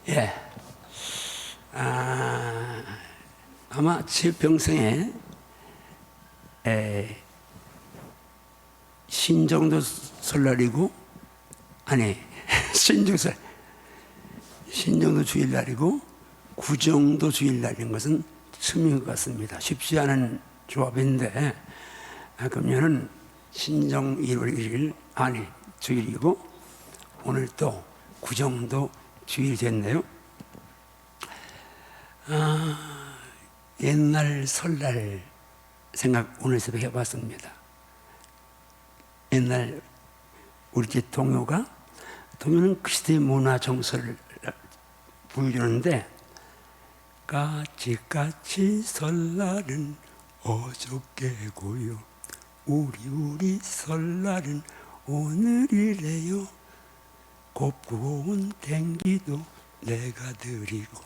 예. 아마 제 평생에 신정도 설날이고, 아니, 신정도 주일날이고 구정도 주일날인 것은 처음인 것 같습니다. 쉽지 않은 조합인데, 그러면은 신정 1월 1일, 아니, 주일이고, 오늘 또 구정도 주일이 됐네요. 옛날 설날 생각 오늘 새벽에 해봤습니다. 옛날 우리 집 동요는 그 시대의 문화 정서를 보여주는데, 까치까치 설날은 어저께고요, 우리 설날은 오늘이래요. 곱고 온 댕기도 내가 드리고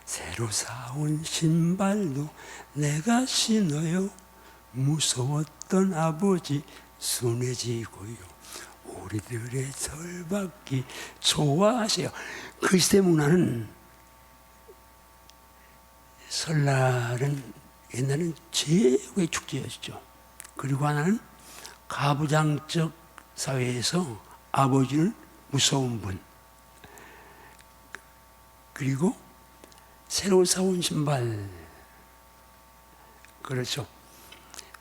새로 사온 신발도 내가 신어요. 무서웠던 아버지 순해지고요, 우리들의 설받기 좋아하세요. 그 시대 문화는, 설날은 옛날엔 최고의 축제였죠. 그리고 하나는 가부장적 사회에서 아버지는 무서운 분, 그리고 새로 사온 신발, 그렇죠.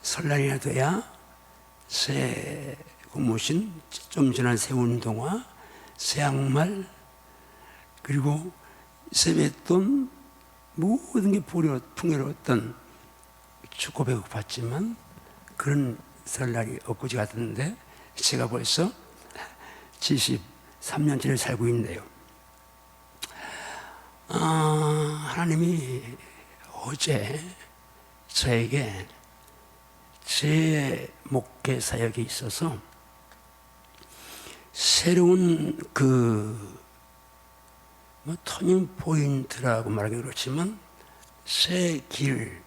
설날이나 돼야 새 고무신, 좀 지난 새 운동화, 새 양말, 그리고 세뱃돈, 모든 게 풍요로웠던, 춥고 배고팠지만 그런 설날이 엊그제 같은데 제가 벌써 73년째를 살고 있네요. 하나님이 어제 저에게 제 목회 사역에 있어서 새로운 터닝 포인트라고 말하기 그렇지만 새 길을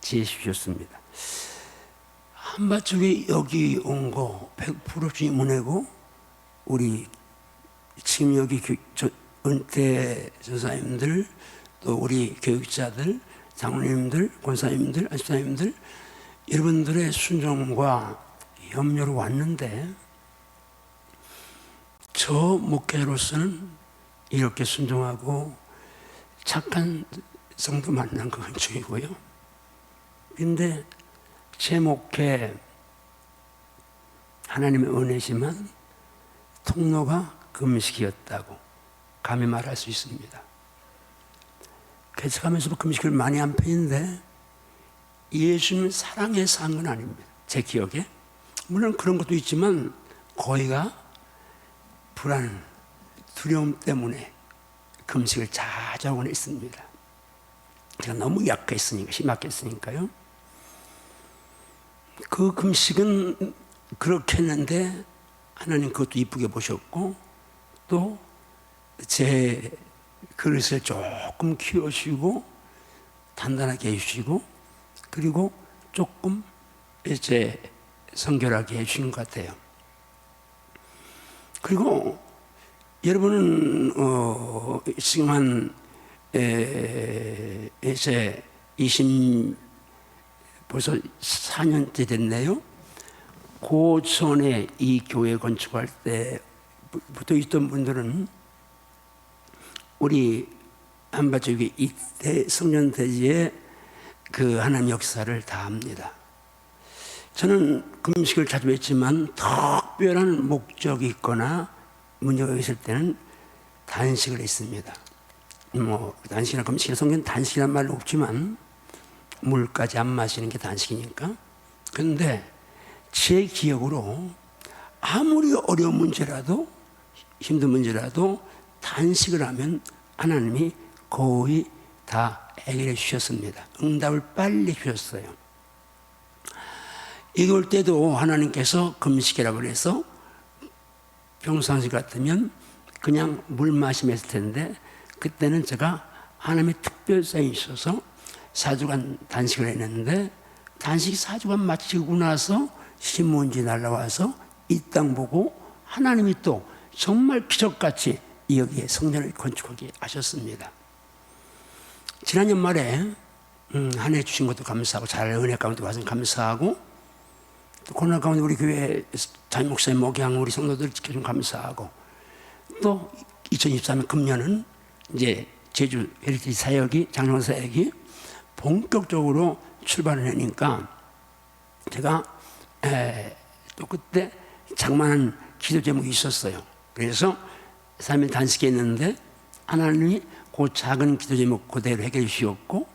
제시하셨습니다. 한바쪽에 여기 온 거 100% 주님 은혜고, 우리 지금 여기 은퇴 전사님들, 또 우리 교육자들, 장로님들, 권사님들, 안수사님들, 여러분들의 순종과 협력으로 왔는데, 저 목회로서는 이렇게 순종하고 착한 성도 만난 건 중이고요. 근데 제 목회, 하나님의 은혜지만 통로가 금식이었다고 감히 말할 수 있습니다. 개척하면서도 금식을 많이 한 편인데 예수님 사랑해서 한 건 아닙니다. 제 기억에. 물론 그런 것도 있지만 거의가 불안, 두려움 때문에 금식을 자주 하곤 했습니다. 제가 너무 약했으니까, 심약했으니까요. 그 금식은 그렇게 했는데 하나님 그것도 이쁘게 보셨고, 또 제 그릇을 조금 키워주시고 단단하게 해주시고, 그리고 조금 이제 성결하게 해주신 것 같아요. 그리고 여러분은 지금 한 이제 벌써 4년째 됐네요. 그 전에 이 교회 건축할 때부터 있던 분들은 우리 한바쪽에 이때 성년대지의 그 하나님 역사를 다 압니다. 저는 금식을 자주 했지만 특별한 목적이 있거나 문제가 있을 때는 단식을 했습니다. 단식이나 금식이나 성경 단식이란 말은 없지만 물까지 안 마시는 게 단식이니까. 그런데 제 기억으로 아무리 어려운 문제라도, 힘든 문제라도 단식을 하면 하나님이 거의 다 해결해 주셨습니다. 응답을 빨리 주셨어요. 이럴 때도 하나님께서 금식이라고 해서 평상시 같으면 그냥 물 마시면 했을 텐데, 그때는 제가 하나님의 특별성이 있어서 4주간 단식을 했는데, 단식 4주간 마치고 나서 신문지 날라와서 이 땅 보고 하나님이 또 정말 기적같이 여기에 성전을 건축하게 하셨습니다. 지난 연말에 한 해 주신 것도 감사하고 잘 은혜 가운데 와서 감사하고 또 코로나 가운데 우리 교회 담임 목사님 목양 우리 성도들 지켜준 감사하고 또 2023년 금년은 이제 제주 헤리티지 사역이 장로원 사역이 본격적으로 출발을 하니까 제가 또 그때 장만한 기도 제목이 있었어요. 그래서 3일 단식했는데 하나님이 그 작은 기도 제목 그대로 해결해 주셨고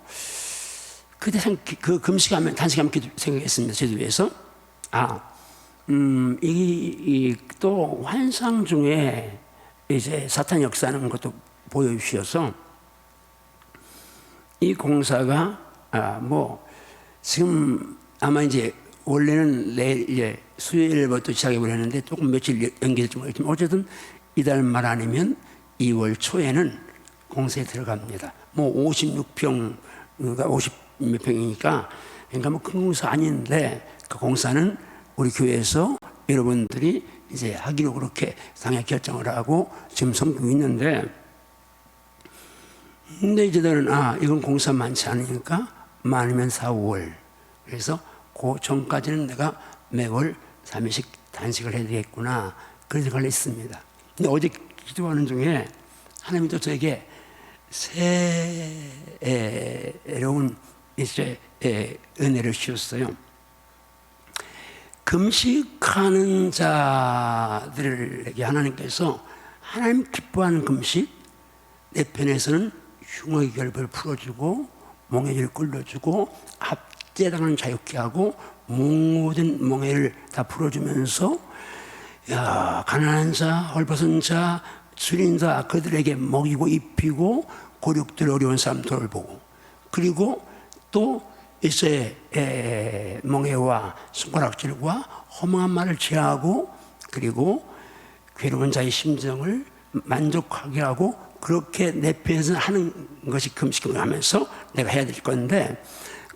그때 그 금식하면 단식하면 기도 생각했습니다. 제주에서 또 환상 중에 이제 사탄 역사하는 것도 보여주셔서 이 공사가 지금 아마 이제 원래는 내일 이제 수요일부터 시작해 보려는데 조금 며칠 연기될지 모르겠지만 어쨌든 이달 말 아니면 2월 초에는 공사에 들어갑니다. 56평, 그러니까 50몇 평이니까 그러니까 큰 공사 아닌데 그 공사는 우리 교회에서 여러분들이 이제 하기로 그렇게 당에 결정을 하고 지금 섬기고 있는데 근데 이제는 이건 공사 많지 않으니까 많으면 4, 5월 그래서 그 전까지는 내가 매월 3일씩 단식을 해야 되겠구나 그런 생각을 했습니다. 근데 어제 기도하는 중에 하나님이 또 저에게 새로운 이제 은혜를 주셨어요. 금식하는 자들에게 하나님께서 하나님 기뻐하는 금식 내 편에서는 흉의 결부를 풀어주고 멍에를 끌어주고 압제당하는 자유케 하고 모든 멍에를 다 풀어주면서 가난한 자, 헐벗은 자, 줄인 자 그들에게 먹이고 입히고 고륙들 어려운 사람 돌보고 그리고 또 이제 멍에와 손가락질과 허망한 말을 제하고 그리고 괴로운 자의 심정을 만족하게 하고 그렇게 내 편에서 하는 것이 금식을 하면서 내가 해야 될 건데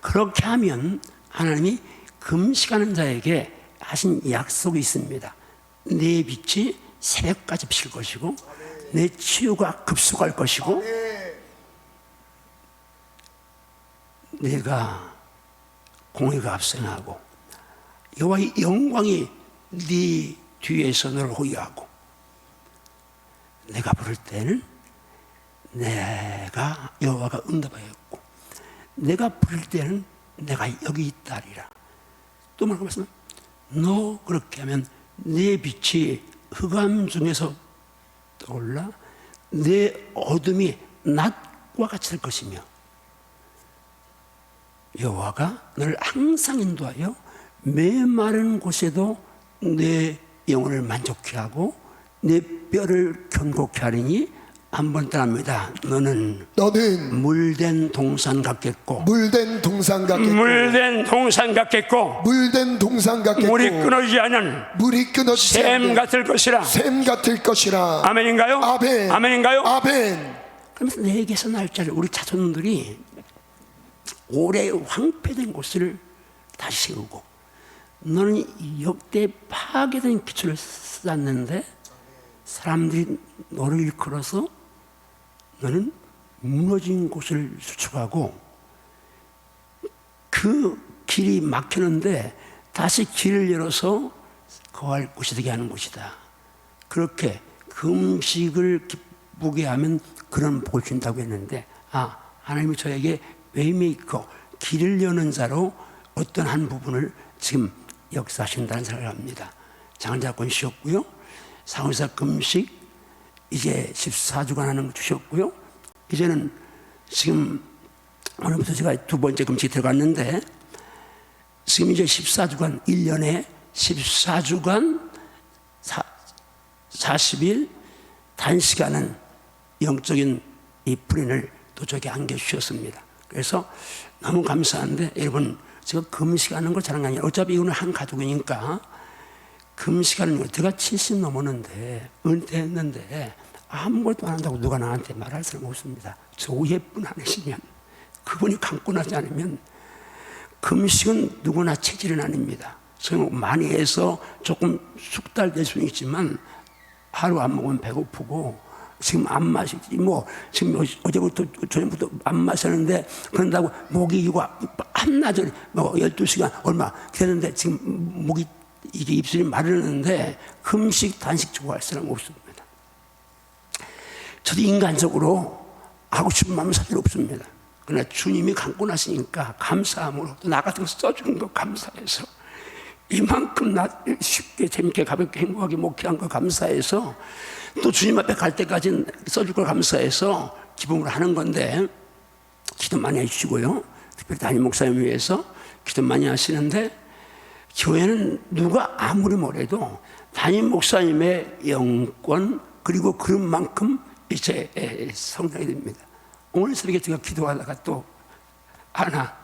그렇게 하면 하나님이 금식하는 자에게 하신 약속이 있습니다. 내 빛이 새벽까지 비칠 것이고 내 치유가 급속할 것이고 내가 공의가 앞서나고 여호와의 영광이 네 뒤에서 너를 호위하고 내가 부를 때는 내가 여호와가 응답하였고 내가 부를 때는 내가 여기 있다리라. 또 말하면서 너 그렇게 하면 내 빛이 흑암 중에서 떠올라 내 어둠이 낮과 같이 될 것이며 여호와가 너를 항상 인도하여 메마른 곳에도 내 영혼을 만족케 하고 내 뼈를 견고케 하리니 한번 따라합니다. 너는 물된 동산 같겠고 물된 동산 같겠고 물이 끊어지지 않은 샘 같을 것이라. 아멘인가요? 아멘인가요? 아멘. 그러면서 내게서 날짜를 우리 자손들이 오래 황폐된 곳을 다시 세우고 너는 역대 파괴된 기초를 쌓았는데 사람들이 너를 일컬어서 너는 무너진 곳을 수축하고 그 길이 막혔는데 다시 길을 열어서 거할 곳이 되게 하는 곳이다. 그렇게 금식을 기쁘게 하면 그런 복을 준다고 했는데 하나님이 저에게 웨이메이커 길을 여는 자로 어떤 한 부분을 지금 역사하신다는 생각을 합니다. 장자권 주셨고요. 상호사 금식 이제 14주간 하는 거 주셨고요. 이제는 지금 오늘부터 제가 두 번째 금식이 들어갔는데 지금 이제 14주간 1년에 14주간 40일 단시간은 영적인 이 불인을 또 저에게 안겨주셨습니다. 그래서 너무 감사한데 여러분 제가 금식하는 걸 자랑하는 게 아니라 어차피 이거는 한 가족이니까 금식하는 거 제가 70 넘었는데 은퇴했는데 아무것도 안 한다고 누가 나한테 말할 사람 없습니다. 저 예쁜 하나시면 그분이 감고 나지 않으면 금식은 누구나 체질은 아닙니다. 많이 해서 조금 숙달될 수는 있지만 하루 안 먹으면 배고프고 지금 안 마시지 뭐 지금 어제부터 저녁부터 안 마셨는데 그런다고 목이 이거 한나절 뭐 12시간 얼마 되는데 지금 목이 이게 입술이 마르는데 금식 단식 좋아할 사람 없습니다. 저도 인간적으로 하고 싶은 마음은 사실 없습니다. 그러나 주님이 감고 나시니까 감사함으로 또 나 같은 거 써주는 거 감사해서 이만큼 나 쉽게 재밌게 가볍게 행복하게 목회한 거 감사해서 또 주님 앞에 갈 때까지 써줄 걸 감사해서 기쁨으로 하는 건데 기도 많이 해주시고요. 특별히 담임 목사님 위해서 기도 많이 하시는데 교회는 누가 아무리 뭐래도 담임 목사님의 영권 그리고 그런 만큼 이제 성장이 됩니다. 오늘 새벽에 제가 기도하다가 또 하나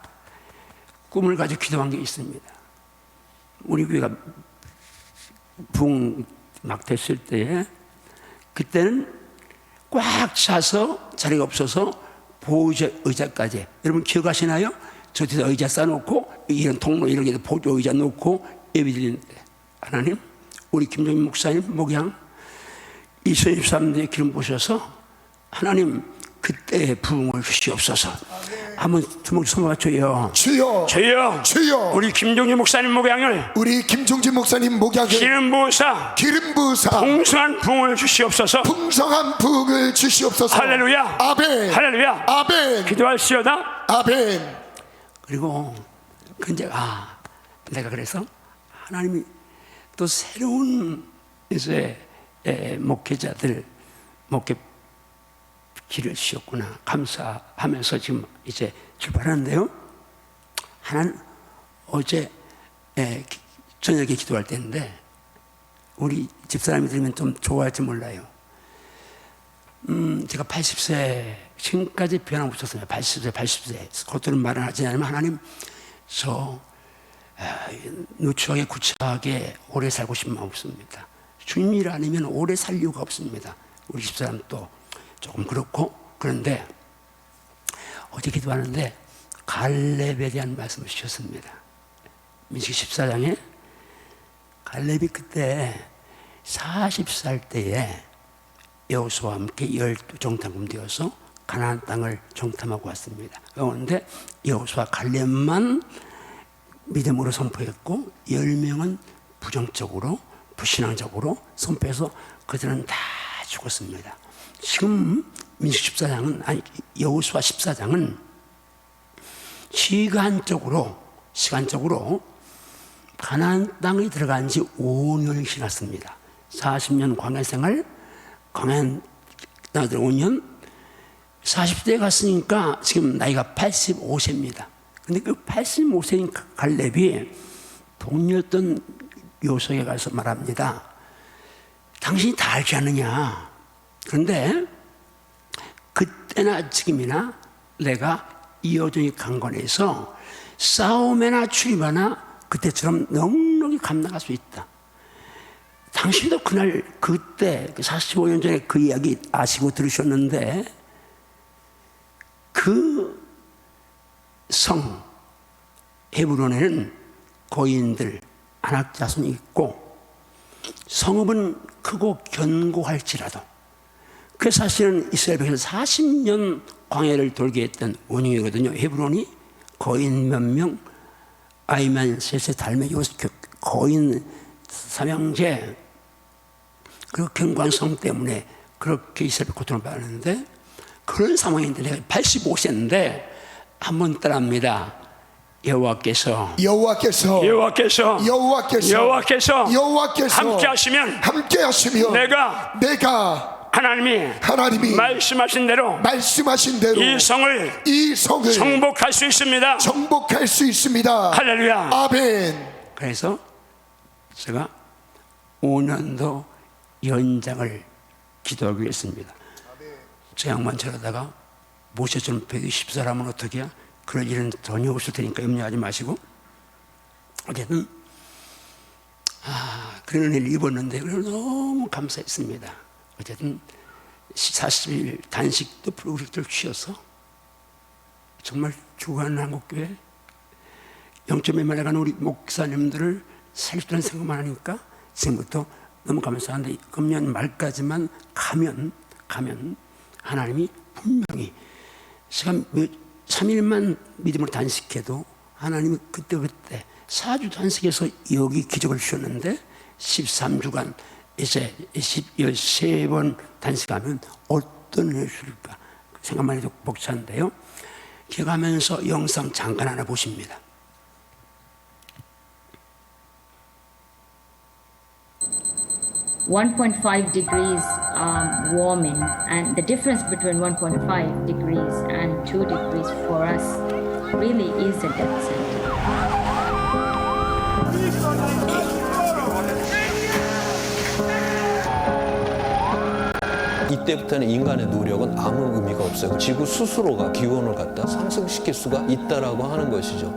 꿈을 가지고 기도한 게 있습니다. 우리 교회가 부흥 막 됐을 때에 그때는 꽉 차서 자리가 없어서 보호자 의자까지 여러분 기억하시나요? 저 뒤에 의자 쌓아놓고 이런 통로 이런 게 보조 의자 놓고 예배 드리는데 하나님 우리 김종인 목사님 목양 2023년에 기름 부으셔서 하나님 그때의 부흥을 주시옵소서. 한번 주먹 손 맞춰요. 주여, 주여, 주여, 우리 김종진 목사님 목양을 우리 김종진 목사님 목양을 기름 부으사 풍성한 부흥을 주시옵소서. 풍성한 부흥을 주시옵소서. 할렐루야, 아멘, 할렐루야, 아멘, 기도할시오다. 아멘. 그리고 근데 내가 그래서 하나님이 또 새로운 이제 목회자들 목회 길을 주셨구나 감사하면서 지금 이제 출발하는데요. 하나는 어제 저녁에 기도할 때인데 우리 집사람이 들으면 좀 좋아할지 몰라요. 제가 80세 지금까지 변함없었어요. 80세 겉으로는 말은 하지 않으면 하나님 저 누추하게 구차하게 오래 살고 싶은 마음 없습니다. 주님이 아니면 오래 살 이유가 없습니다. 우리 집사람 또 조금 그렇고 그런데 어제 기도하는데 갈렙에 대한 말씀을 주셨습니다. 민수기 14장에 갈렙이 그때 40살 때에 여호수아와 함께 12정탐꾼 되어서 가나안 땅을 정탐하고 왔습니다. 그런데 여호수아 갈렙만 믿음으로 선포했고 10명은 부정적으로 불신앙적으로 선포해서 그들은 다 죽었습니다. 지금 민수기 14장은 아니 여호수아 14장은 시간적으로 가나안 땅에 들어간 지 5년이 지났습니다. 40년 광야 생활, 가나안 땅에 들어 5년, 40대에 갔으니까 지금 나이가 85세입니다. 근데 그 85세인 갈렙이 동료였던 요소에 가서 말합니다. 당신이 다 알지 않느냐? 그런데 그때나 지금이나 내가 이 여정의 강건에서 싸움에나 출입하나 그때처럼 넉넉히 감당할 수 있다. 당신도 그날 그때 45년 전에 그 이야기 아시고 들으셨는데 그 성 헤브론에는 거인들 아낙 자손이 있고 성읍은 크고 견고할지라도 그 사실은 이스라엘 백성 40년 광야를 돌게 했던 원흉이거든요. 헤브론이 거인 몇 명, 아이만 셋의 달매 거인 삼형제 그 견고한 성 때문에 그렇게 이스라엘 고통을 받았는데 그런 상황인데 내가 85세인데 한 번 따라합니다. 여호와께서 함께 하시면 내가 하나님이 말씀하신 대로 이 성을 정복할 수 있습니다. 할렐루야. 아멘. 그래서 제가 5년도 연장을 기도하기로 했습니다. 저 양반 저러다가 모세처럼 120사람은 어떻게 해야? 그런 일은 전혀 없을 테니까 염려하지 마시고 어쨌든 그런 은혜를 입었는데 너무 감사했습니다. 어쨌든 40일 단식도 불국식도 취해서 정말 주간 한국교회 0.1만에 가는 우리 목사님들을 살리라는 생각만 하니까 지금부터 너무 감사한데 금년 말까지만 가면 가면 하나님이 분명히 시간 3일만 믿음으로 단식해도 하나님이 그때 4주 단식해서 여기 기적을 주셨는데 13주간 이제 13번 단식하면 어떤 일이 있을까 생각만 해도 벅찬데요. 기억하면서 영상 잠깐 하나 보십니다. (1.5 degrees) warming, and the difference between 1.5 degrees and 2 degrees for us really is a death sentence. 이때부터는 인간의 노력은 아무 의미가 없어요. 지구 스스로가 기온을 갖다 상승시킬 수가 있다라고 하는 것이죠.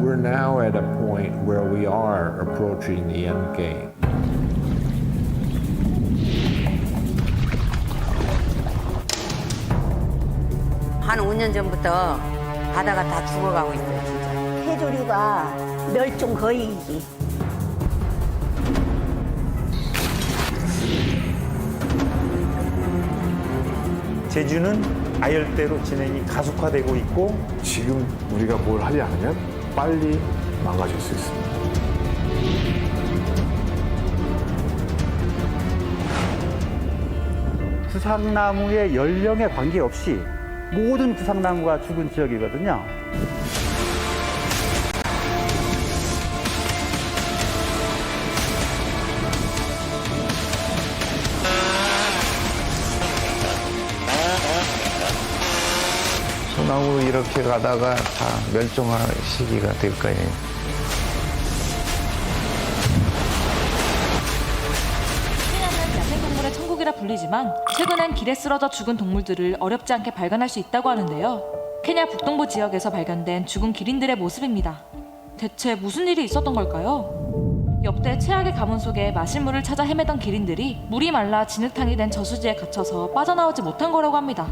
We're now at a point where we are approaching the end game. 한 5년 전부터 바다가 다 죽어가고 있어요, 진짜. 해조류가 멸종 거의이지. 제주는 아열대로 진행이 가속화되고 있고 지금 우리가 뭘 하지 않으면 빨리 망가질 수 있습니다. 구상나무의 연령에 관계없이 모든 구상나무가 죽은 지역이거든요. 소나무 이렇게 가다가 다 멸종할 시기가 될 거예요. 케냐는 야생동물의 천국이라 불리지만 최근엔 길에 쓰러져 죽은 동물들을 어렵지 않게 발견할 수 있다고 하는데요. 케냐 북동부 지역에서 발견된 죽은 기린들의 모습입니다. 대체 무슨 일이 있었던 걸까요? 역대 최악의 가뭄 속에 마실 물을 찾아 헤매던 기린들이 물이 말라 진흙탕이 된 저수지에 갇혀서 빠져나오지 못한 거라고 합니다.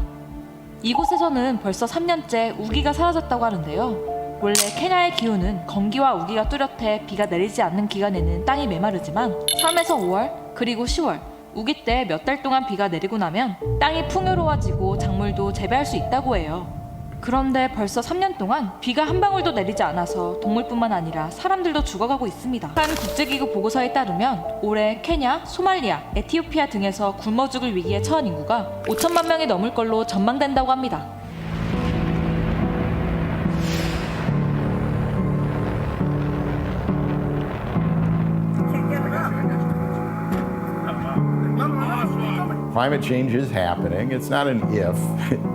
이곳에서는 벌써 3년째 우기가 사라졌다고 하는데요. 원래 케냐의 기후는 건기와 우기가 뚜렷해 비가 내리지 않는 기간에는 땅이 메마르지만 3에서 5월 그리고 10월 우기 때 몇 달 동안 비가 내리고 나면 땅이 풍요로워지고 작물도 재배할 수 있다고 해요. 그런데 벌써 3년 동안 비가 한 방울도 내리지 않아서 동물뿐만 아니라 사람들도 죽어가고 있습니다. 한 국제기구 보고서에 따르면 올해 케냐, 소말리아, 에티오피아 등에서 굶어 죽을 위기에 처한 인구가 5천만 명이 넘을 걸로 전망된다고 합니다. Climate change is happening. It's not an if,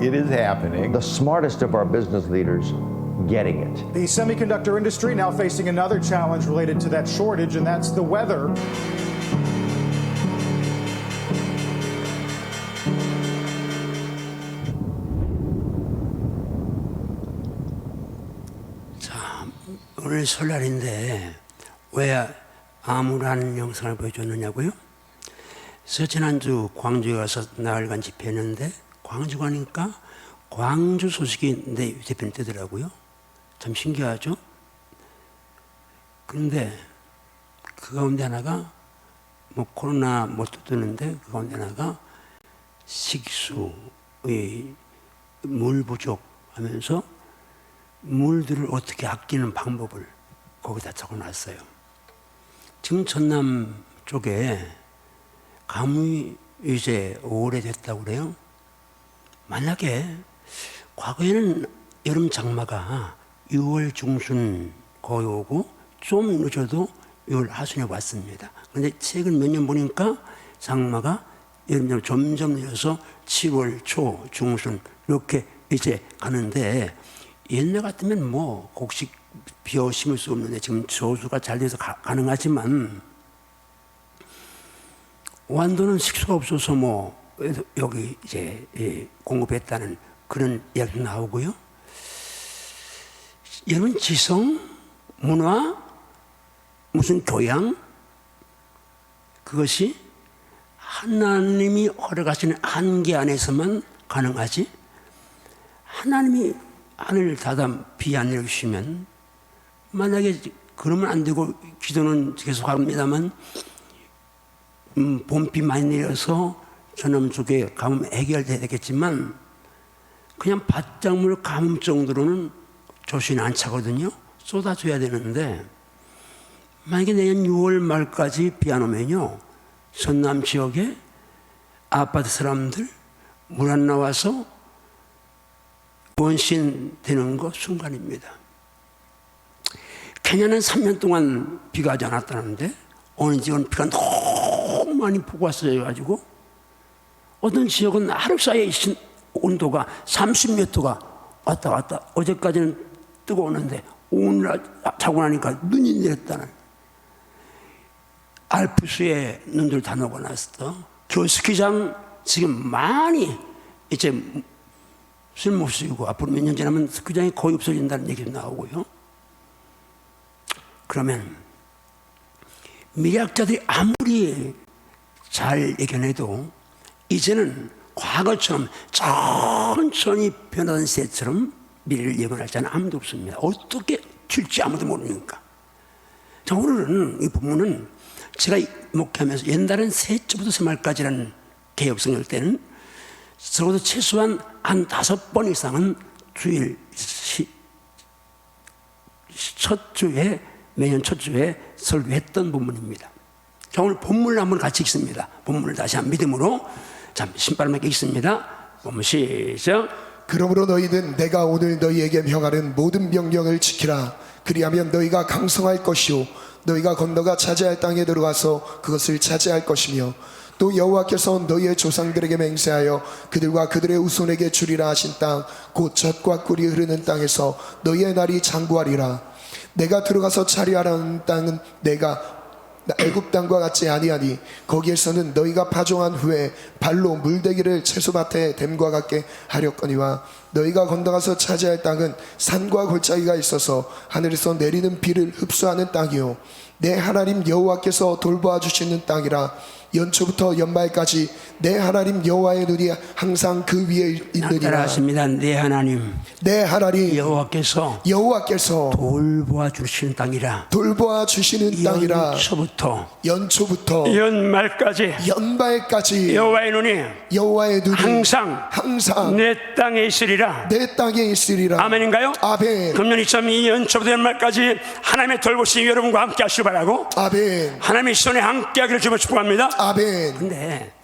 it is happening. The smartest of our business leaders getting it. The semiconductor industry now facing another challenge related to that shortage, and that's the weather. 자, 오늘 설날인데 왜 암울한 영상을 보여줬느냐고요? 그래서 지난주 광주에 가서 나흘간 집회했는데 광주 가니까 광주 소식이 내 휴대폰에 뜨더라고요. 참 신기하죠? 그런데 그 가운데 하나가 뭐 코로나 뭣도 뜨는데 그 가운데 하나가 식수, 물 부족하면서 물들을 어떻게 아끼는 방법을 거기다 적어놨어요. 지금 전남 쪽에 가뭄이 이제 오래됐다고 그래요. 만약에 과거에는 여름 장마가 6월 중순 거의 오고 좀 늦어도 6월 하순에 왔습니다. 그런데 최근 몇 년 보니까 장마가 여름 점점 늦어서 7월 초 중순 이렇게 이제 가는데 옛날 같으면 뭐 곡식 비어 심을 수 없는데 지금 저수가 잘 돼서 가능하지만 완도는 식수가 없어서 뭐 여기 이제 공급했다는 그런 이야기도 나오고요. 여러분 지성, 문화, 무슨 교양 그것이 하나님이 허락하시는 한계 안에서만 가능하지. 하나님이 하늘 닫아 비 안 내려주시면 만약에 그러면 안 되고 기도는 계속 합니다만 봄비 많이 내려서 전남 쪽에 가뭄 해결돼야 되겠지만 그냥 바닷물 가뭄 정도로는 조신이 안 차거든요. 쏟아줘야 되는데 만약에 내년 6월 말까지 비 안 오면요, 전남 지역에 아파트 사람들 물 안 나와서 원신 되는 거 순간입니다. 케냐는 3년 동안 비가 하지 않았다는데 어느 지역은 비가 너무 많이 폭우했어가지고 어떤 지역은 하루 사이에 온도가 30m가 왔다 갔다. 어제까지는 뜨거웠는데 오늘 자고 나니까 눈이 내렸다는. 알프스에 눈들 다 녹아났어. 그 스키장 지금 많이 이제 쓸모 쓰이고 앞으로 몇 년 지나면 스키장이 거의 없어진다는 얘기도 나오고요. 그러면 미래학자들이 아무리 잘 예견해도 이제는 과거처럼 천천히 변하던 새처럼 미래를 예견할 자는 아무도 없습니다. 어떻게 튈지 아무도 모르니까. 자, 오늘은 이 본문은 제가 목회하면서 옛날엔 셋째부터 새말까지라는 개혁성경 때는 적어도 최소한 한 5번 이상은 주일 첫 주에 매년 첫 주에 설교했던 본문입니다. 자, 오늘 본문을 한번 같이 읽습니다. 본문을 다시 한 믿음으로 신발만 읽습니다. 본문 시작. 그러므로 너희는 내가 오늘 너희에게 명하는 모든 명령을 지키라. 그리하면 너희가 강성할 것이요 너희가 건너가 차지할 땅에 들어가서 그것을 차지할 것이며 또 여호와께서 너희의 조상들에게 맹세하여 그들과 그들의 후손에게 주리라 하신 땅 곧 젖과 꿀이 흐르는 땅에서 너희의 날이 장구하리라. 내가 들어가서 차리하라는 땅은 내가 애굽 땅과 같지 아니하니 거기에서는 너희가 파종한 후에 발로 물대기를 채소밭에 댐과 같게 하렸거니와 너희가 건너가서 차지할 땅은 산과 골짜기가 있어서 하늘에서 내리는 비를 흡수하는 땅이요 내 하나님 여호와께서 돌보아 주시는 땅이라. 연초부터 연말까지 내 하나님 여호와의 눈이 항상 그 위에 있느니라. 따라하십니다. 내 하나님 여호와께서 돌보아 주시는 땅이라. 돌보아 주시는 땅이라. 연초부터 연말까지 여호와의 눈이 항상 내 땅에 있으리라. 아멘인가요? 아멘. 금년 2022 연초부터 연말까지 하나님의 돌보심이 여러분과 함께 하시기 바라고, 아멘. 하나님의 손에 함께 하기를 주며 축복합니다. 아멘. 근데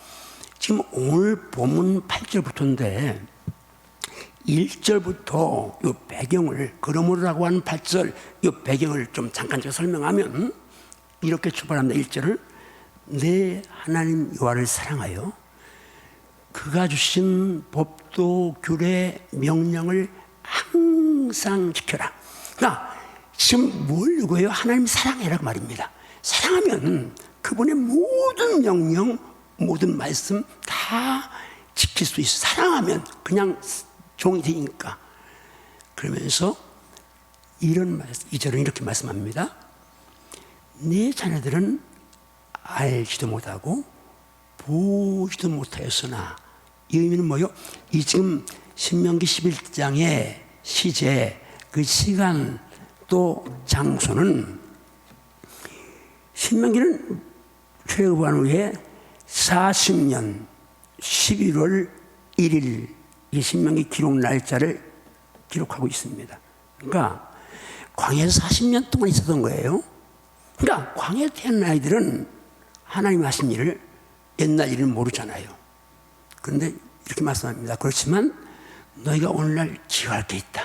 지금 오늘 본문 8절부터인데 1절부터 요 배경을, 그러므로라고 하는 8절 요 배경을 좀 잠깐 제가 설명하면 이렇게 출발합니다. 1절을 내 하나님 여호와를 사랑하여 그가 주신 법도 규례 명령을 항상 지켜라. 그러니까 지금 뭘 요구해요? 하나님 사랑해라고 말입니다. 사랑하면 그분의 모든 명령, 모든 말씀 다 지킬 수 있어. 사랑하면 그냥 종이 되니까. 그러면서 이런 말씀, 2절은 이렇게 말씀합니다. 네 자녀들은 알지도 못하고 보지도 못하였으나, 이 의미는 뭐요? 이 지금 신명기 11장의 시제, 그 시간 또 장소는 신명기는 출애굽한 후에 40년 11월 1일 이 신명기 기록 날짜를 기록하고 있습니다. 그러니까 광야에서 40년 동안 있었던 거예요. 그러니까 광야에 태어난 아이들은 하나님 하신 일을, 옛날 일을 모르잖아요. 그런데 이렇게 말씀합니다. 그렇지만 너희가 오늘날 기억할 게 있다.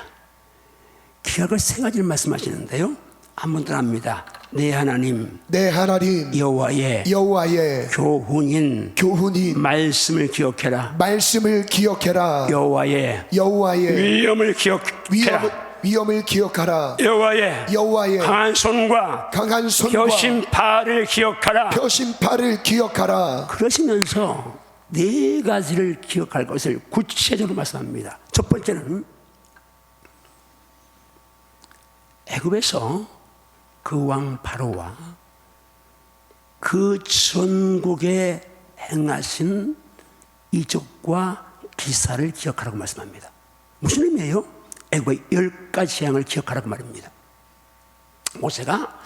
기억을 3가지를 말씀하시는데요. 한 번 더 합니다. 내 하나님 여호와의 교훈인 말씀을 기억해라. 여호와의 위엄을 기억하라. 여호와의 강한 손과 표심팔을 기억하라. 그러시면서 4가지를 기억할 것을 구체적으로 말씀합니다. 첫 번째는 애굽에서 그 왕 바로와 그 전국에 행하신 이적과 기사를 기억하라고 말씀합니다. 무슨 의미예요? 애굽의 10가지 재앙을 기억하라고 말입니다. 모세가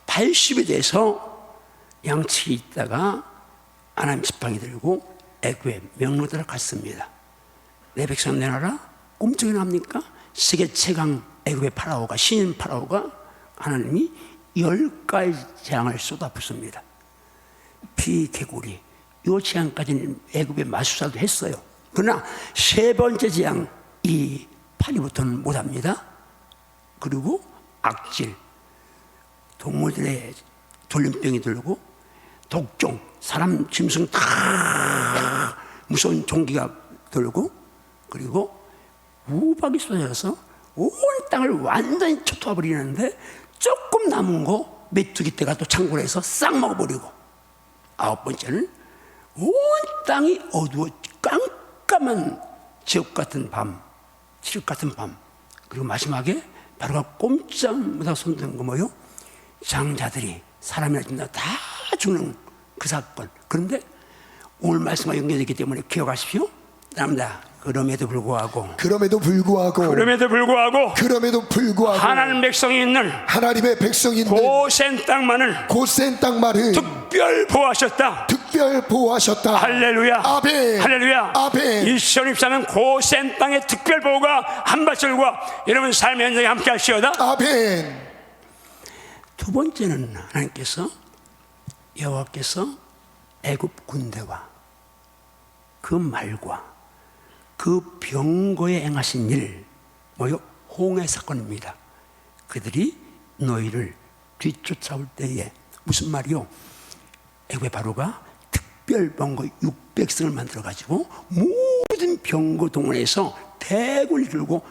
80이 돼서 양치기 있다가 하나님 지팡이 들고 애굽의 명령에 따라 갔습니다. 내 백성 내놔라. 꼼짝이 납니까? 세계 최강 애굽의 파라오가, 신인 파라오가 하나님이 10가지 재앙을 쏟아붓습니다. 피, 개구리. 이 재앙까지는 애굽의 마술사도 했어요. 그러나 세 번째 재앙, 이 파리부터는 못합니다. 그리고 악질, 동물들의 돌림병이 들고 독종, 사람 짐승 다 무서운 종기가 들고, 그리고 우박이 쏟아져서 온 땅을 완전히 쳐토버리는데 조금 남은 거 메뚜기 떼가 또 창고에서 싹 먹어버리고, 9번째는 온 땅이 어두워 깜깜한 지옥 같은 밤, 칠흑 같은 밤. 그리고 마지막에 바로가 꼼짝 못하고 손드는 거 뭐요? 장자들이 사람이나 진다 다 죽는 그 사건. 그런데 오늘 말씀과 연결되기 때문에 기억하십시오. 남자. 그럼에도 불구하고 하나님 백성이 있는 하나님의 백성이 있는 고센 땅만을 특별 보호하셨다. 할렐루야. 아멘. 할렐루야. 아멘. 2024년 고센 땅의 특별 보호가 한바절과 여러분 삶의 현장에 함께 하시오다. 아멘. 두 번째는 하나님께서, 여호와께서 애굽 군대와 그 말과 그 병거에 행하신 일, 뭐요? 홍해 사건입니다. 그들이 너희를 뒤쫓아올 때에, 무슨 말이요? 애굽의 바로가 특별 병거 600승을 만들어가지고 모든 병거 동원해서 대군을 들고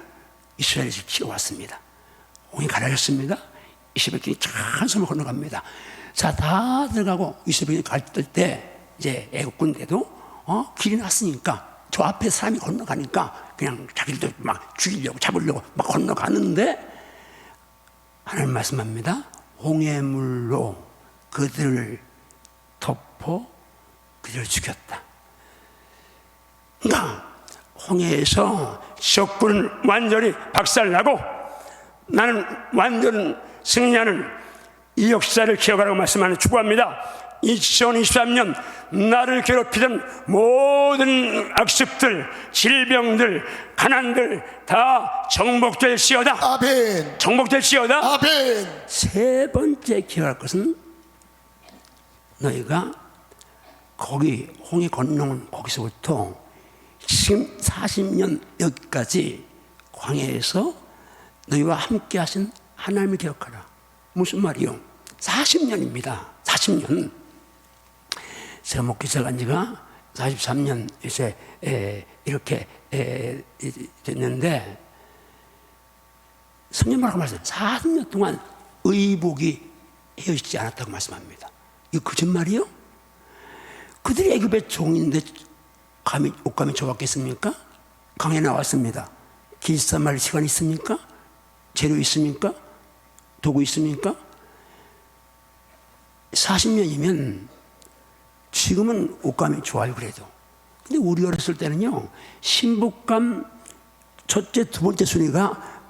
이스라엘을 치러왔습니다. 홍해 가라졌습니다. 이스라엘이 찬섬을 건너갑니다. 자, 다 들어가고 이스라엘이 갈 때 이제 애굽 군대도 길이 났으니까 저 앞에 사람이 건너가니까 그냥 자기들도 막 죽이려고 잡으려고 막 건너가는데 하나님 말씀합니다. 홍해물로 그들을 덮어 그들을 죽였다. 그러니까 홍해에서 적군은 완전히 박살나고 나는 완전 승리하는 이 역사를 기억하라고 말씀하는 축복합니다. 2023년 나를 괴롭히던 모든 악습들, 질병들, 가난들 다 정복될시어다. 아멘. 정복될시어다. 아멘. 세 번째 기억할 것은 너희가 거기 홍해 건너온 거기서부터 지금 40년 여기까지 광야에서 너희와 함께 하신 하나님을 기억하라. 무슨 말이요? 40년입니다. 40년. 제가 목회자 간 지가 43년 이제 이렇게 됐는데 성경말하고 말씀 40년 동안 의복이 헤어지지 않았다고 말씀합니다. 이거 거짓말이요? 그들이 애굽의 종인데 감히 옷감이 좁았겠습니까? 강에 나왔습니다. 길쌈 말 시간 있습니까? 재료 있습니까? 도구 있습니까? 40년이면 지금은 옷감이 좋아요. 그래도 근데 우리 어렸을 때는요, 신부감 첫째 두 번째 순위가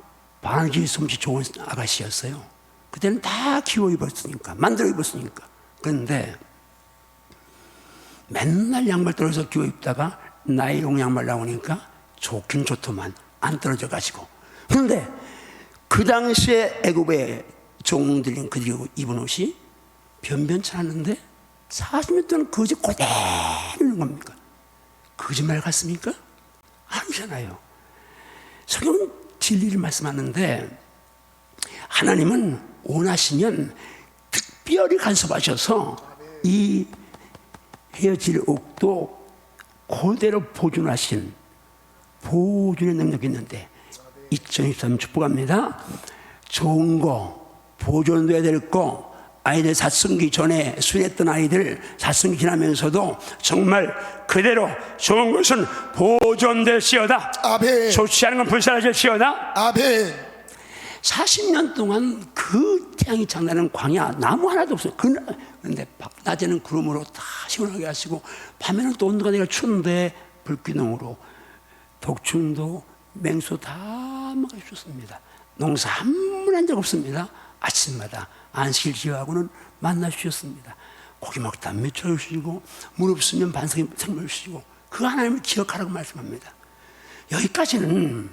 바느질 솜씨 좋은 아가씨였어요. 그때는 다 기워 입었으니까, 만들어 입었으니까. 그런데 맨날 양말 떨어져서 기워 입다가 나이롱 양말 나오니까 좋긴 좋더만 안 떨어져 가지고. 그런데 그 당시에 애굽의 종들인 그들이 입은 옷이 변변치 않았는데 40년 동안 그 옷이 그대로 있는 겁니까? 거짓말 같습니까? 아니잖아요. 성경은 진리를 말씀하는데 하나님은 원하시면 특별히 간섭하셔서 이 헤어질 옷도 그대로 보존하신 보존의 능력이 있는데 2023년 축복합니다. 좋은 거, 보존돼야 될 거, 아이들 사춘기 전에 순했던 아이들 사춘기 지나면서도 정말 그대로 좋은 것은 보존될시어다. 아멘. 좋지 않은 건 불사라질시어다. 아멘. 40년 동안 그 태양이 장난하는 광야 나무 하나도 없어요. 그런데 낮에는 구름으로 다 시원하게 하시고 밤에는 또 온도가 내가 추운데 불기둥으로 독충도 맹수 다 막아주셨습니다. 농사 한 번 한 적 없습니다. 아침마다 안식일 기하고는 만나 주셨습니다. 고기 먹다 미쳐 주시고 무릎 쓰면 반석이 생물 주시고 그 하나님을 기억하라고 말씀합니다. 여기까지는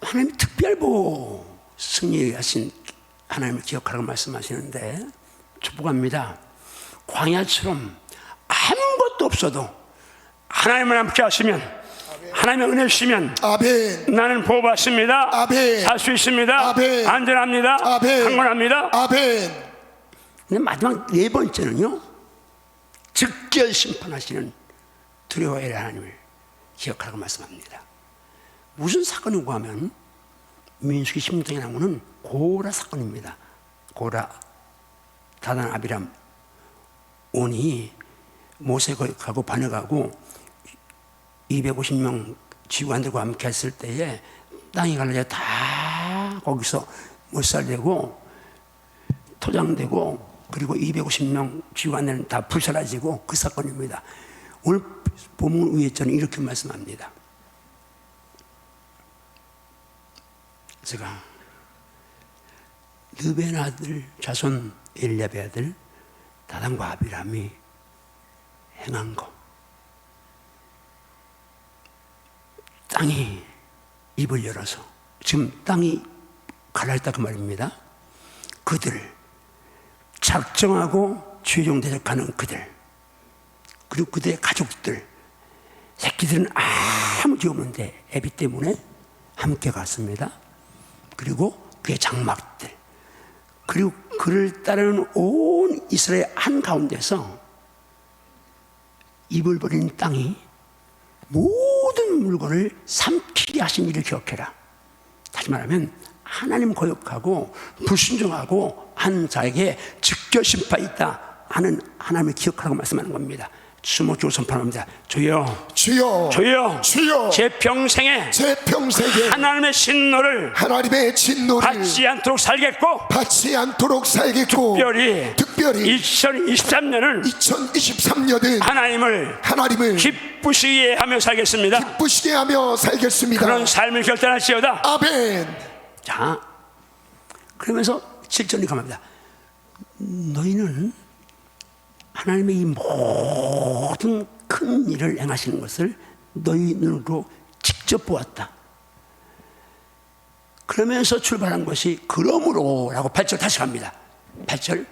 하나님 특별보 승리하신 하나님을 기억하라고 말씀하시는데 축복합니다. 광야처럼 아무것도 없어도 하나님을 함께 하시면 하나님의 은혜 주시면 아멘. 나는 보호받습니다. 아멘. 살 수 있습니다. 아멘. 안전합니다. 아멘. 강건합니다. 아멘. 근데 마지막 네 번째는요, 즉결 심판하시는 두려워의 하나님을 기억하라고 말씀합니다. 무슨 사건이고 하면 민수기 16장에 나오는 고라 사건입니다. 고라, 다단, 아비람, 온이 모세가고 반역하고 250명 지휘관들과 함께 했을 때에 땅이 갈라져 다 거기서 못살되고 토장되고 그리고 250명 지휘관들은 다 불사라지고 그 사건입니다. 오늘 본문 위에 저는 이렇게 말씀합니다. 제가 르벤 아들 자손 엘리압의 아들 다단과 아비람이 행한 것, 땅이 입을 열어서 지금 땅이 갈라졌다 그 말입니다. 그들 작정하고 최종 대적하는 그들 그리고 그들의 가족들 새끼들은 아무 죄 없는데 애비 때문에 함께 갔습니다. 그리고 그의 장막들 그리고 그를 따르는 온 이스라엘 한가운데서 입을 버린 땅이 모든 물건을 삼키게 하신 일을 기억해라. 다시 말하면 하나님 거역하고 불순종하고 한 자에게 즉결 심판이 있다 하는 하나님을 기억하라고 말씀하는 겁니다. 주먹으로 선포합니다. 주여, 주여, 주여, 주여, 제 평생에 하나님의 진노를 받지 않도록 살겠고 특별히 2023년은 하나님을 기쁘시게 하며 살겠습니다. 그런 삶을 결단할지어다. 아멘. 자, 그러면서 7절이 감합니다. 너희는 하나님의 이 모든 큰 일을 행하시는 것을 너희 눈으로 직접 보았다. 그러면서 출발한 것이 그러므로 라고 8절 다시 갑니다. 8절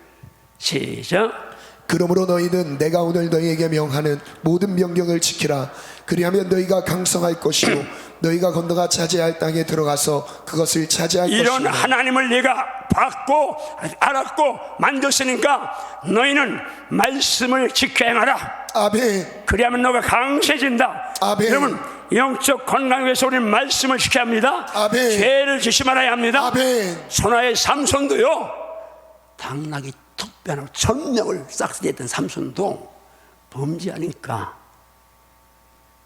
시작. 그러므로 너희는 내가 오늘 너희에게 명하는 모든 명령을 지키라. 그리하면 너희가 강성할 것이요 너희가 건너가 차지할 땅에 들어가서 그것을 차지할 것이다. 이런 하나님을 네가 봤고 알았고 만졌으니까 너희는 말씀을 지켜 행하라. 아멘. 그리하면 너가 강세진다. 아멘. 여러분 영적 건강을 위해서 우리는 말씀을 지켜야 합니다. 아멘. 죄를 지시 말아야 합니다. 아멘. 선화의 삼손도요, 당나귀 턱뼈로 천명을 싹쓸이했던 삼손도 범죄하니까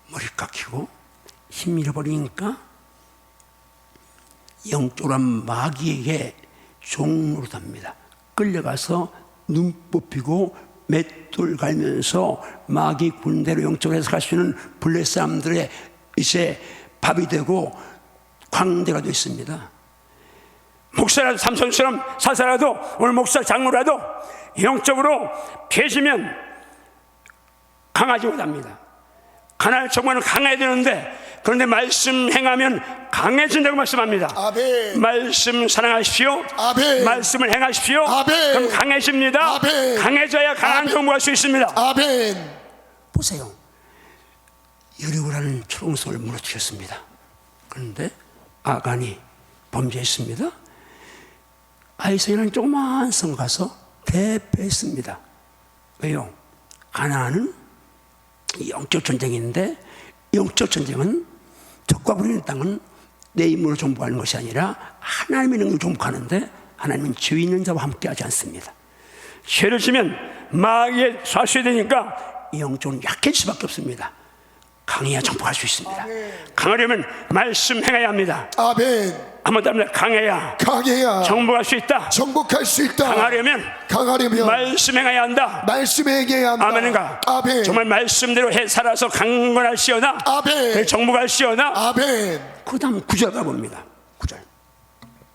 머리 깎이고 힘 잃어버리니까 영적으로 마귀에게 종노릇합니다. 끌려가서 눈 뽑히고 맷돌 갈면서 마귀 군대로 영적으로 해석할 수 있는 블레 사람들의 이제 밥이 되고 광대가 되어 있습니다. 목사라도 삼손처럼 사사라도 오늘 목사 장로라도 영적으로 피해지면 강하지 못합니다. 가난할 정말은 강해야 되는데 그런데 말씀 행하면 강해진다고 말씀합니다. 아멘. 말씀 사랑하십시오. 아멘. 말씀을 행하십시오. 아멘. 그럼 강해집니다. 아멘. 강해져야 강한 정부할 수 있습니다. 아멘. 보세요. 여리고라는 초롱성을 무너뜨렸습니다. 그런데 아간이 범죄했습니다. 아이성이라는 조그마한 성 가서 대패했습니다. 왜요? 가나안은 영적 전쟁인데 영적 전쟁은 적과 부리는 땅은 내 힘으로 정복하는 것이 아니라 하나님의 능력을 정복하는데 하나님은 죄 있는 자와 함께하지 않습니다. 죄를 지면 마귀에 쏴셔야 되니까 영적으로 약해질 수밖에 없습니다. 강해야 정복할 수 있습니다. 아멘. 강하려면 말씀 행해야 합니다. 아멘. 한번 더 합니다. 강해야 정복할 수 있다. 강하려면 말씀 행해야 한다. 아멘인가? 아멘. 정말 말씀대로 살아서 강건할시어다. 아멘. 정복할시어다. 아멘. 그 다음 9절 가봅니다. 9절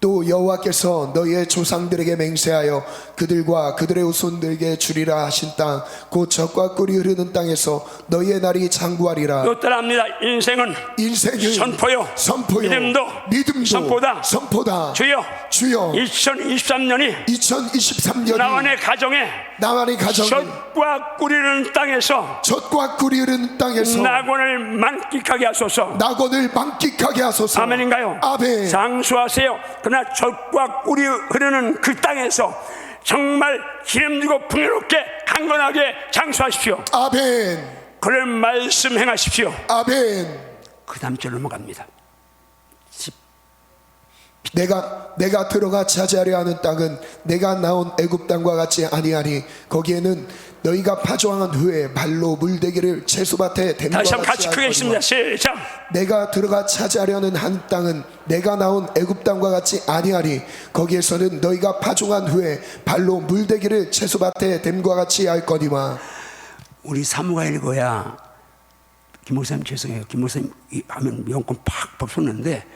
또 여호와께서 너희의 조상들에게 맹세하여 그들과 그들의 후손들에게 주리라 하신 땅 곧 젖과 꿀이 흐르는 땅에서 너희의 날이 장구하리라. 또 따라합니다. 인생은 선포요 믿음도 선포다. 주여 2023년이 나만의 가정에 젖과 꿀이 흐르는 땅에서 낙원을 만끽하게 하소서. 아멘인가요? 아멘. 장수하세요. 그러나 젖과 꿀이 흐르는 그 땅에서 정말 기름지고 풍요롭게 강건하게 장수하십시오. 아멘. 그런 말씀 행하십시오. 아멘. 그 다음 절 넘어갑니다. 내가 들어가 차지하려 하는 땅은 내가 나온 애굽 땅과 같지 아니하니 거기에는 너희가 파종한 후에 발로 물대기를 채소밭에 댐과 다시 한번 같이 할 크게 읽습니다. 거니와. 시작. 내가 들어가 차지하려는 한 땅은 내가 나온 애굽 땅과 같이 아니하니 거기에서는 너희가 파종한 후에 발로 물대기를 채소밭에 댐과 같이 할 거니와. 우리 사무가 읽어야 김 목사님 죄송해요. 김 목사님 하면 영권 팍 쏟는데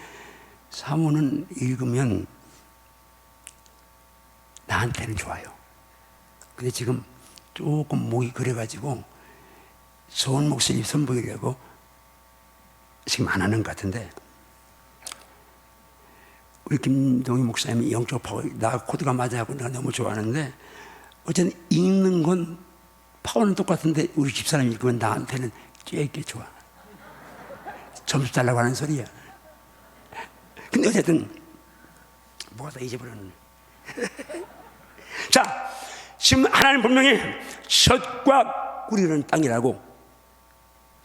사무는 읽으면 나한테는 좋아요. 근데 지금 조금 목이 그래가지고 좋은 목소리 선보이려고 지금 안 하는 것 같은데, 우리 김동희 목사님이 영적 파워, 나 코드가 맞아하고 내가 너무 좋아하는데 어쨌든 읽는 건 파워는 똑같은데 우리 집사람이 읽으면 나한테는 꽤 좋아. 점수 달라고 하는 소리야. 근데 어쨌든 뭐가 다 잊어버렸네. 자, 지금 하나님 분명히 젖과 꿀이 흐르는 땅이라고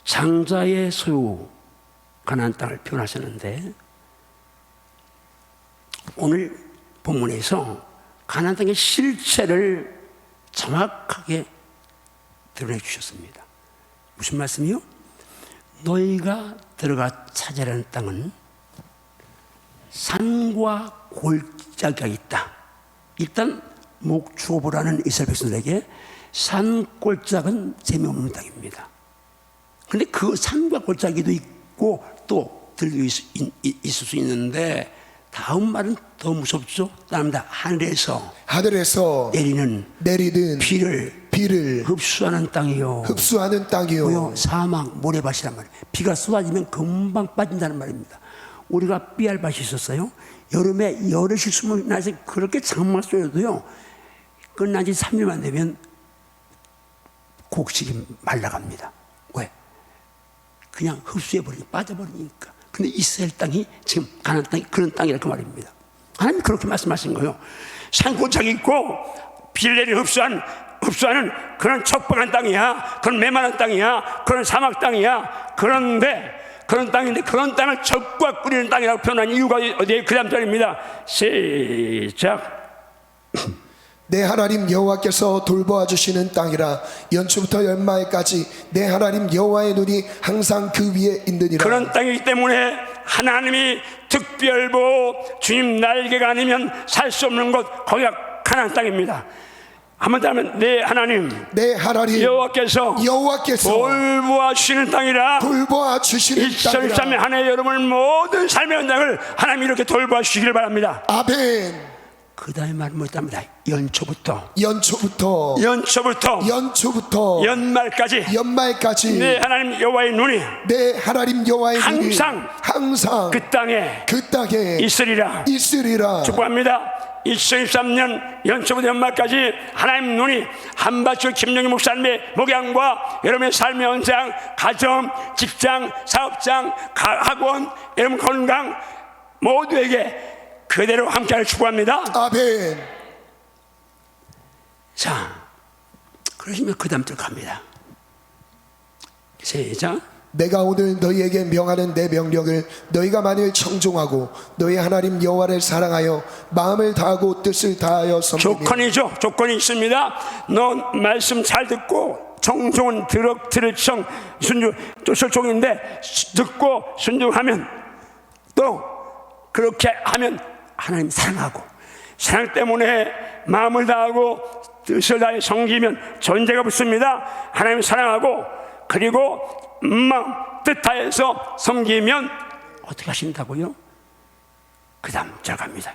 장자의 소유 가나안 땅을 표현하셨는데, 오늘 본문에서 가나안 땅의 실체를 정확하게 드러내 주셨습니다. 무슨 말씀이요? 너희가 들어가 차지하는 땅은 산과 골짜기가 있다. 일단 목축업을 이스라엘 백성들에게 산골짜기는 재미없는 땅입니다. 그런데 그 산과 골짜기도 있고 또 들도 있을 수 있는데, 다음 말은 더 무섭죠. 따릅니다. 하늘에서 내리는 비를 흡수하는 땅이요. 사막 모래밭이란 말이에요. 비가 쏟아지면 금방 빠진다는 말입니다. 우리가 삐알밭이 있었어요. 여름에 여럿이 숨을 나서 그렇게 장막 쏘여도요, 끝난 지 3일만 되면 곡식이 말라갑니다. 왜? 그냥 흡수해버리니까, 빠져버리니까. 근데 이스라엘 땅이 지금 가나안 땅이 그런 땅이라고 말입니다. 하나님이 그렇게 말씀하신 거예요. 산골짜기 있고 비를 내리 흡수하는 그런 척박한 땅이야. 그런 메마른 땅이야. 그런 사막 땅이야. 그런데 그런 땅인데 그런 땅을 젖과 꿀이는 땅이라고 표현한 이유가 어디에? 그 다음 절입니다. 시작. 내 하나님 여호와께서 돌보아 주시는 땅이라. 연초부터 연말까지 내 하나님 여호와의 눈이 항상 그 위에 있느니라. 그런 땅이기 때문에 하나님이 특별보 주님 날개가 아니면 살 수 없는 곳, 거기가 가나안 땅입니다. 한번 더 하면 내 하나님 여호와께서 돌보아 주시는 땅이라. 2023년 한 해 여러분 모든 삶의 현장을 하나님이 이렇게 돌보아 주시기를 바랍니다. 아멘. 그 다음에 말은 뭐였답니다. 연초부터 연말까지 내 하나님 여호와의 눈이 항상 그 땅에 있으리라. 축복합니다. 2023년 연초부터 연말까지 하나님 눈이 한바출 김영희 목사님의 목양과 여러분의 삶의 현장, 가정, 직장, 사업장, 학원, 여러분 건강 모두에게 그대로 함께하길 축복합니다. 아멘. 자, 그러시면 그 다음 절 갑니다. 시작. 내가 오늘 너희에게 명하는 내 명령을 너희가 만일 청종하고 너희 하나님 여호와를 사랑하여 마음을 다하고 뜻을 다하여 섬기면. 조건이 있습니다. 너 말씀 잘 듣고 청종은 들을 청 순종 또 설종인데, 듣고 순종하면 또 그렇게 하면 하나님 사랑하고, 사랑 때문에 마음을 다하고 뜻을 다해 섬기면 전제가 붙습니다. 하나님 사랑하고 그리고 마음 뜻 다해서 섬기면 어떻게 하신다고요? 그 다음 절 갑니다.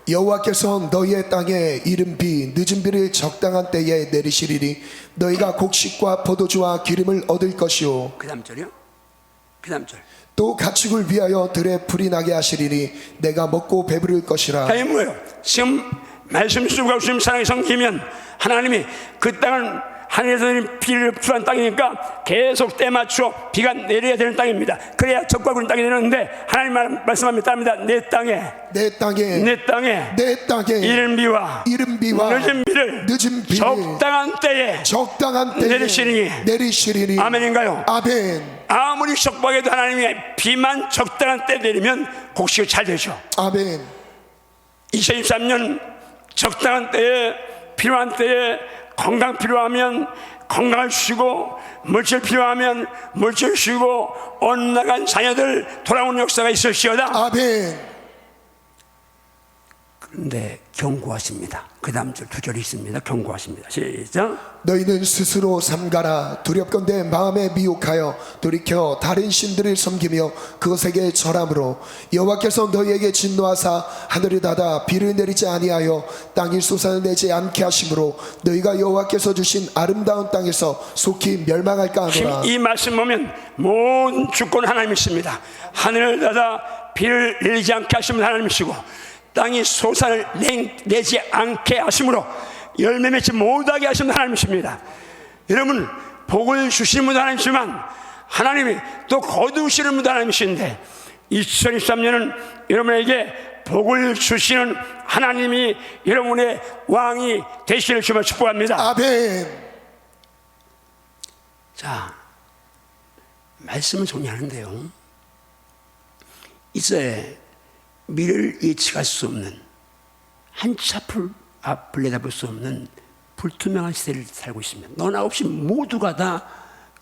여호와께서 너희의 땅에 이른 비 늦은 비를 적당한 때에 내리시리니 너희가 곡식과 포도주와 기름을 얻을 것이요 그 다음 절이요. 그 다음 절. 또 가축을 위하여 들에 풀이 나게 하시리니 내가 먹고 배부를 것이라. 다 뭐예요? 지금 말씀 수고하고 주님 사랑이 성기면 하나님이 그 땅은 하늘에서 내린 비를 흡수한 땅이니까 계속 때 맞춰 비가 내려야 되는 땅입니다. 그래야 적과 구는 땅이 되는데 하나님 말씀합니다. 내 땅에 이른 비와 늦은 비를 적당한 때에 내리시리니 아멘인가요? 아멘. 아무리 적박해도 하나님이 비만 적당한 때 내리면 곡식이 잘 되죠. 아멘. 2023년 적당한 때에 필요한 때에 건강 필요하면 건강을 주시고 물질 필요하면 물질 주시고 엇나간 자녀들 돌아오는 역사가 있을지어다. 아멘. 그런데 경고하십니다. 그 다음 절 두 절이 있습니다. 경고하십니다. 시작. 너희는 스스로 삼가라. 두렵건대 마음에 미혹하여 돌이켜 다른 신들을 섬기며 그것에게 절함으로 여호와께서 너희에게 진노하사 하늘을 닫아 비를 내리지 아니하여 땅이 솟아를 내지 않게 하심으로 너희가 여호와께서 주신 아름다운 땅에서 속히 멸망할까 하노라. 이 말씀 보면 모든 주권 하나님이십니다. 하늘을 닫아 비를 내리지 않게 하시면 하나님이시고 땅이 솟아를 내지 않게 하심으로 열매 맺지 못하게 하시는 하나님이십니다. 여러분 복을 주시는 분도 하나님이지만 하나님이 또 거두시는 분도 하나님이신데 2023년은 여러분에게 복을 주시는 하나님이 여러분의 왕이 되시기를 주며 축복합니다. 아멘. 자, 말씀을 정리하는데요, 이제 미래를 예측할 수 없는, 한치 앞을 내다볼 수 없는 불투명한 시대를 살고 있습니다. 너나 없이 모두가 다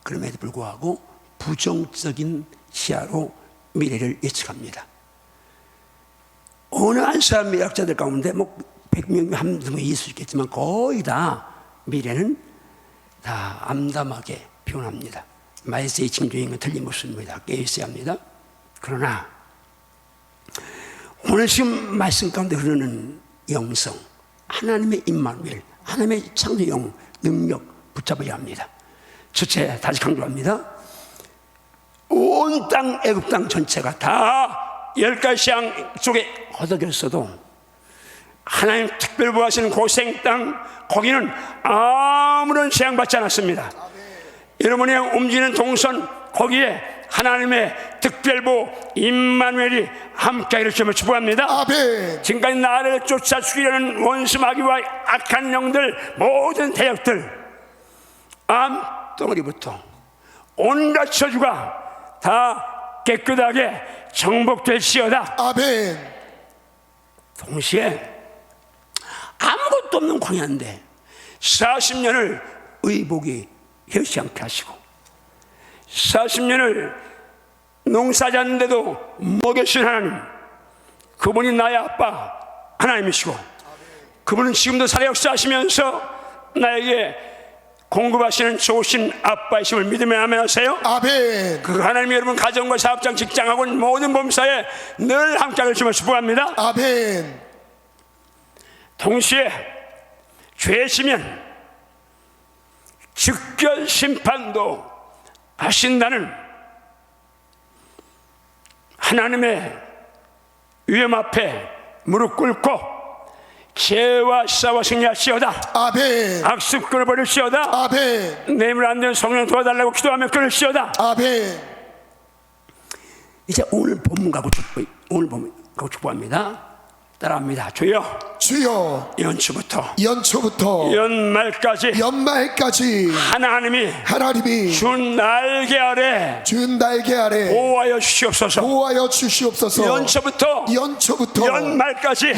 그럼에도 불구하고 부정적인 시야로 미래를 예측합니다. 어느 한 사람 미학자들 가운데 100명 한 명이 있을 수 있겠지만 거의 다 미래는 다 암담하게 표현합니다. 마이스의 징조인 틀림없습니다. 깨어있어야 합니다. 그러나 오늘 지금 말씀 가운데 흐르는 영성, 하나님의 임마누엘, 하나님의 창조영 능력 붙잡아야 합니다. 첫째, 다시 강조합니다. 온 땅, 애굽 땅 전체가 다 10가지 양 쪽에 허덕였어도 하나님 특별 부하시는 고생 땅, 거기는 아무런 재앙 받지 않았습니다. 여러분의 움직이는 동선, 거기에 하나님의 특별보 임마누엘이 함께하기를 주며 축복합니다. 아멘. 지금까지 나를 쫓아 죽이려는 원수 마귀와 악한 영들, 모든 대역들, 암덩어리부터 온갖 저주가 다 깨끗하게 정복될지어다. 아멘. 동시에 아무것도 없는 광야인데 40년을 의복이 혀시 않게 하시고 40년을 농사지 않는데도 먹여주신 하나님, 그분이 나의 아빠 하나님이시고 그분은 지금도 살아 역사하시면서 나에게 공급하시는 좋으신 아빠이심을 믿으며 아멘하세요. 아멘. 그 하나님이 여러분 가정과 사업장, 직장하고 모든 범사에 늘 함께하길 주며 축복합니다. 아멘. 동시에 죄지면 즉결 심판도 하신다는 하나님의 위험 앞에 무릎 꿇고 죄와 싸워 승리하시오다. 아멘. 악습 끊어버릴시오다. 아멘. 내물 안 되는 성령 도와달라고 기도하며 끊을시오다. 아멘. 이제 오늘 본문 가고 축복합니다. 따라합니다. 주여, 주여, 연초부터 연말까지 하나님이 준 날개 아래 보호하여 주시옵소서. 연초부터 연말까지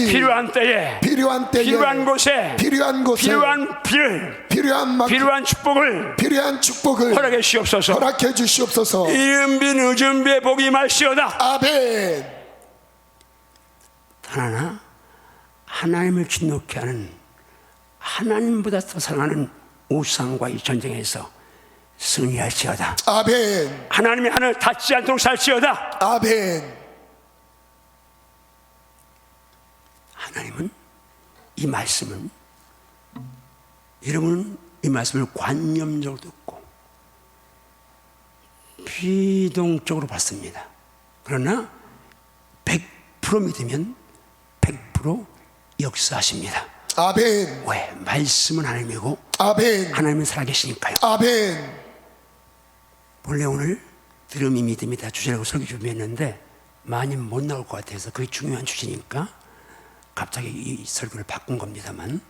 필요한 때에 필요한 곳에 필요한 축복을 허락해 주시옵소서. 이른 비 늦은 비의 복이 임할시오다. 아멘. 하나, 하나님을 진노케 하는, 하나님보다 더 사랑하는 우상과의 전쟁에서 승리할지어다. 아멘. 하나님이 하늘 닿지 않도록 살지어다. 아멘. 하나님은 이 말씀은, 여러분은 이 말씀을 관념적으로 듣고 비동적으로 받습니다. 그러나 100% 믿으면 100% 역사하십니다. 아멘. 왜? 말씀은 하나님이고 아멘. 하나님은 살아계시니까요. 아멘. 본래 오늘 들음이 믿음이다 주제라고 설교 준비했는데 많이 못 나올 것 같아서 그게 중요한 주제니까 갑자기 이 설교를 바꾼 겁니다만,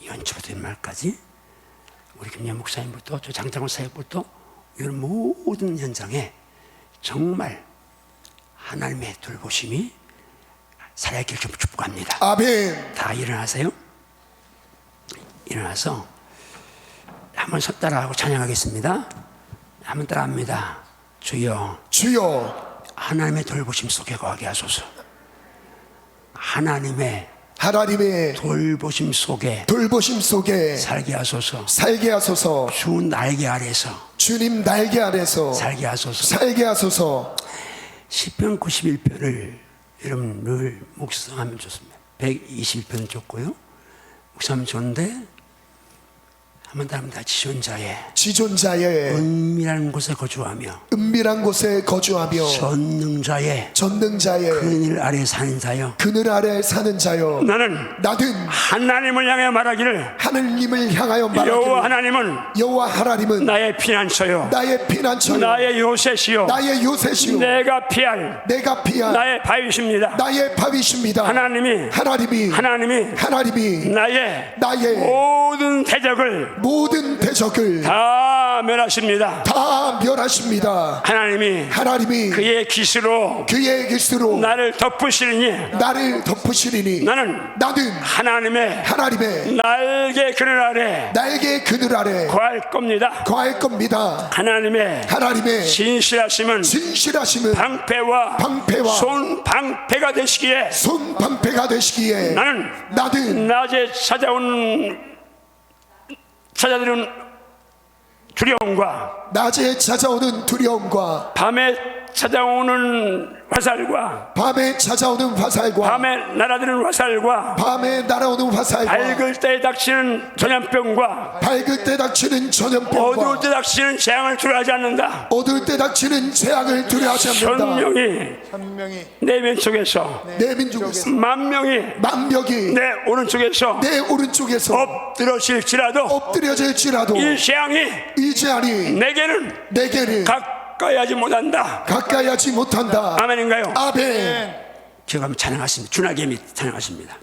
연초부터 말까지 우리 김양 목사님부터 저 장장훈 사역부터 이런 모든 현장에 정말 하나님의 돌보심이 살아있기를 좀 축복합니다. 아멘. 다 일어나세요. 일어나서 한번 따라하고 찬양하겠습니다. 한번 따라합니다. 주여, 주여, 하나님의 돌보심 속에 거하게 하소서. 하나님의 돌보심 속에 살게 하소서. 살게 하소서. 주 날개 아래서 주님 날개 아래서 살게 하소서. 살게 하소서. 시편 91편을 여러분 늘 묵상하면 좋습니다. 121편 좋고요. 묵상하면 좋은데 한번 따라합니다. 지존자의 은밀한 곳에 거주하며 전능자의 그늘 아래 사는 자여 나는 하나님을 향해 말하기를 여호와 하나님은 나의 피난처요 나의 요새시요 내가 피할 나의 바위십니다. 하나님이 나의 모든 대적을 다 멸하십니다. 하나님이 그의 깃으로 나를 덮으시리니 나는 하나님의 날개 그늘 아래 거할 겁니다. 하나님의 진실하심은 방패와 손방패가 되시기에 나는 낮에 찾아드는 두려움과 밤에 찾아오는 화살과 밤에 날아드는 화살과 밝을 때 닥치는 전염병과 어두울 때 닥치는 재앙을 두려워하지 않는다. 천명이 내 왼쪽에서 만명이 내 오른쪽에서 엎드려질지라도 이 재앙이 내게는 가까이 하지 못한다. 아멘인가요? 아멘. 기억하면 찬양하십니다. 주나게 찬양하십니다.